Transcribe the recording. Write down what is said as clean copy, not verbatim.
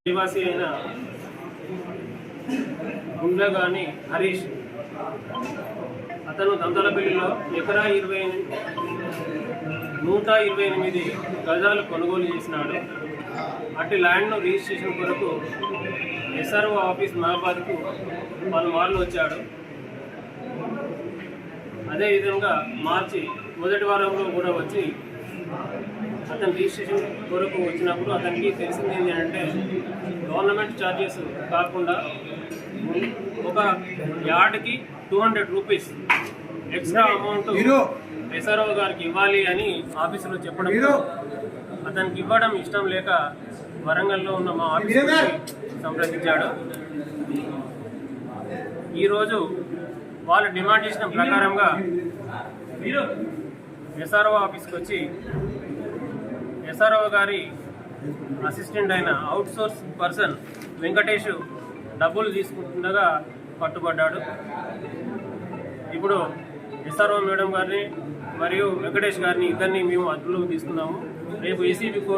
నివాసి అయిన గుండ్లగాని హరీష్ అతను దంతలపల్లిలో ఎకరా 128 గజాలు కొనుగోలు చేసినాడు. అట్టి ల్యాండ్ను రిజిస్ట్రేషన్ కొరకు ఎస్ఆర్ఓ ఆఫీస్ మహాబాద్కు పలుమార్లు వచ్చాడు. అదేవిధంగా మార్చి మొదటి వారంలో కూడా వచ్చి అతను రిజిస్ట్రేషన్ కొరకు వచ్చినప్పుడు అతనికి తెలిసింది ఏంటంటే గవర్నమెంట్ ఛార్జెస్ కాకుండా ఒక యార్డ్కి 200 రూపీస్ ఎక్స్ట్రా అమౌంట్ ఎస్ఆర్ఓ గారికి ఇవ్వాలి అని ఆఫీసులో చెప్పడం, అతనికి ఇవ్వడం ఇష్టం లేక వరంగల్లో ఉన్న మా ఆఫీసుకి సంప్రదించాడు. ఈరోజు వాళ్ళు డిమాండ్ చేసిన ప్రకారంగా ఎస్ఆర్ఓ ఆఫీస్కి వచ్చి ఎస్ఆర్ఓ గారి అసిస్టెంట్ అయిన అవుట్సోర్స్ పర్సన్ వెంకటేష్ డబ్బులు తీసుకుంటుండగా పట్టుబడ్డాడు. ఇప్పుడు ఎస్ఆర్ఓ మేడం గారిని మరియు వెంకటేష్ గారిని ఇద్దరిని మేము అదుపులోకి తీసుకున్నాము. రేపు ఏసీబీ కోర్టు